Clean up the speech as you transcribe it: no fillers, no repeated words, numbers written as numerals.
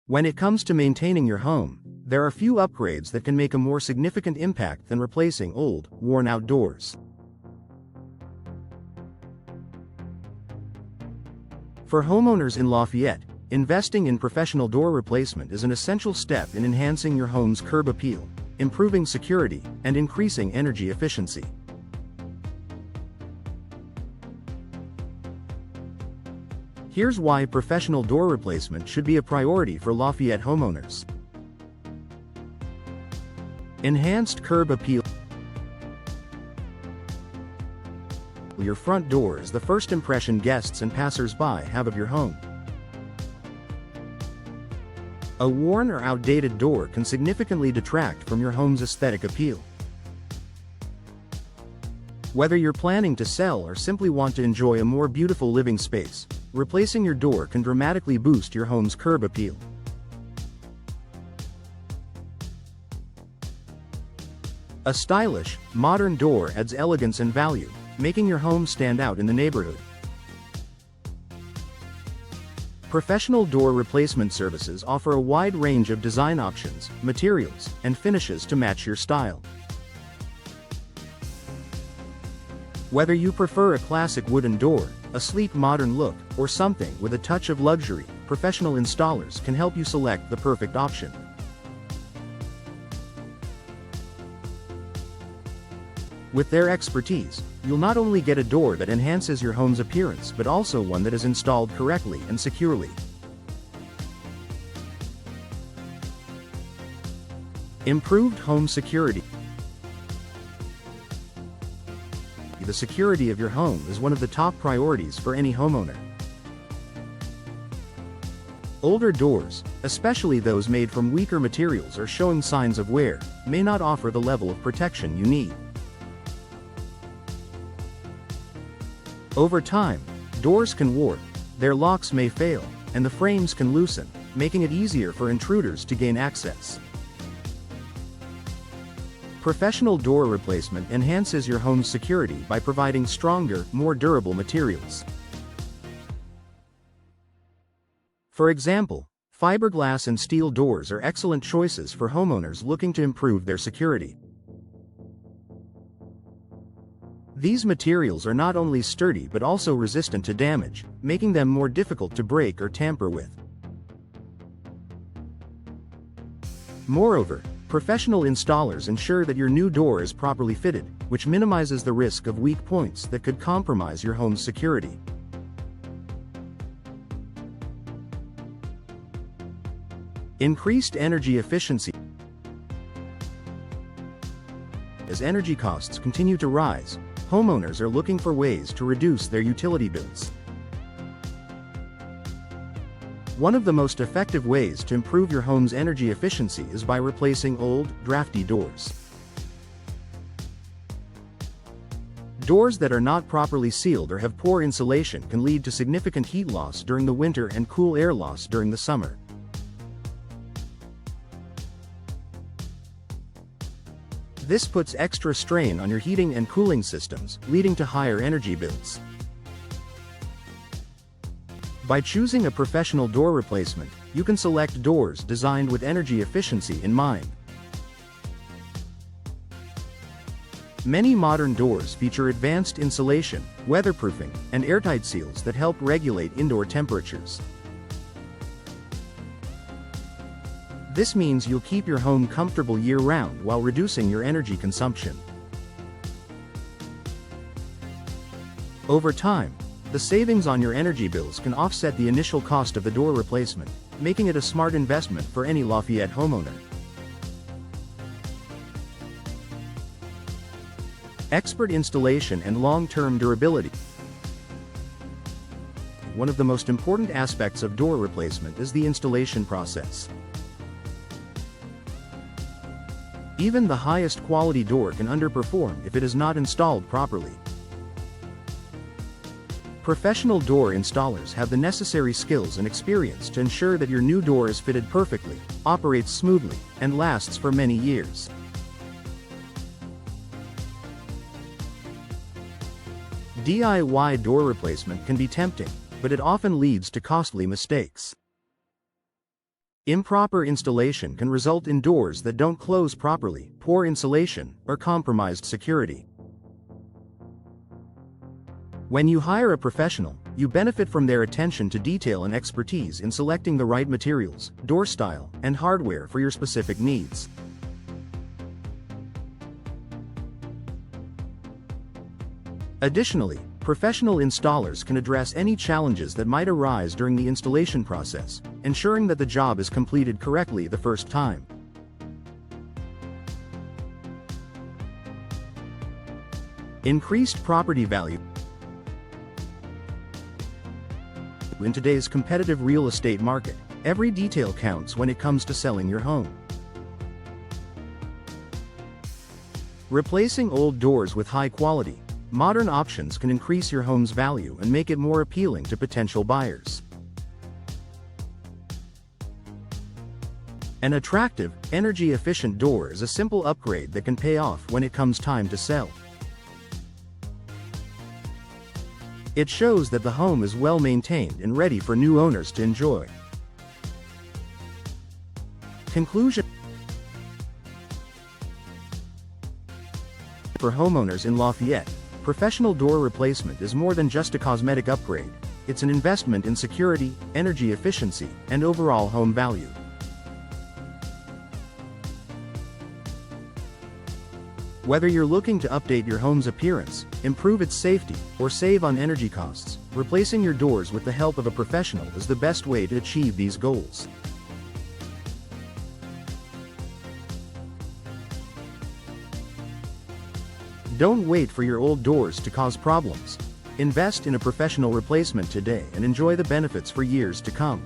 When it comes to maintaining your home, there are few upgrades that can make a more significant impact than replacing old, worn-out doors. For homeowners in Lafayette, investing in professional door replacement is an essential step in enhancing your home's curb appeal, improving security, and increasing energy efficiency. Here's why professional door replacement should be a priority for Lafayette homeowners. Enhanced curb appeal. Your front door is the first impression guests and passers-by have of your home. A worn or outdated door can significantly detract from your home's aesthetic appeal. Whether you're planning to sell or simply want to enjoy a more beautiful living space, replacing your door can dramatically boost your home's curb appeal. A stylish, modern door adds elegance and value, making your home stand out in the neighborhood. Professional door replacement services offer a wide range of design options, materials, and finishes to match your style. Whether you prefer a classic wooden door, a sleek modern look, or something with a touch of luxury, professional installers can help you select the perfect option. With their expertise, you'll not only get a door that enhances your home's appearance but also one that is installed correctly and securely. Improved home security. The security of your home is one of the top priorities for any homeowner. Older doors, especially those made from weaker materials or showing signs of wear, may not offer the level of protection you need. Over time, doors can warp, their locks may fail, and the frames can loosen, making it easier for intruders to gain access. Professional door replacement enhances your home's security by providing stronger, more durable materials. For example, fiberglass and steel doors are excellent choices for homeowners looking to improve their security. These materials are not only sturdy but also resistant to damage, making them more difficult to break or tamper with. Moreover, professional installers ensure that your new door is properly fitted, which minimizes the risk of weak points that could compromise your home's security. Increased energy efficiency. As energy costs continue to rise, homeowners are looking for ways to reduce their utility bills. One of the most effective ways to improve your home's energy efficiency is by replacing old, drafty doors. Doors that are not properly sealed or have poor insulation can lead to significant heat loss during the winter and cool air loss during the summer. This puts extra strain on your heating and cooling systems, leading to higher energy bills. By choosing a professional door replacement, you can select doors designed with energy efficiency in mind. Many modern doors feature advanced insulation, weatherproofing, and airtight seals that help regulate indoor temperatures. This means you'll keep your home comfortable year-round while reducing your energy consumption. Over time, the savings on your energy bills can offset the initial cost of the door replacement, making it a smart investment for any Lafayette homeowner. Expert installation and long-term durability. One of the most important aspects of door replacement is the installation process. Even the highest quality door can underperform if it is not installed properly. Professional door installers have the necessary skills and experience to ensure that your new door is fitted perfectly, operates smoothly, and lasts for many years. DIY door replacement can be tempting, but it often leads to costly mistakes. Improper installation can result in doors that don't close properly, poor insulation, or compromised security. When you hire a professional, you benefit from their attention to detail and expertise in selecting the right materials, door style, and hardware for your specific needs. Additionally, professional installers can address any challenges that might arise during the installation process, ensuring that the job is completed correctly the first time. Increased property value. In today's competitive real estate market, every detail counts when it comes to selling your home. Replacing old doors with high-quality, modern options can increase your home's value and make it more appealing to potential buyers. An attractive, energy-efficient door is a simple upgrade that can pay off when it comes time to sell. It shows that the home is well maintained and ready for new owners to enjoy. Conclusion. For homeowners in Lafayette, professional door replacement is more than just a cosmetic upgrade. It's an investment in security, energy efficiency, and overall home value. Whether you're looking to update your home's appearance, improve its safety, or save on energy costs, replacing your doors with the help of a professional is the best way to achieve these goals. Don't wait for your old doors to cause problems. Invest in a professional replacement today and enjoy the benefits for years to come.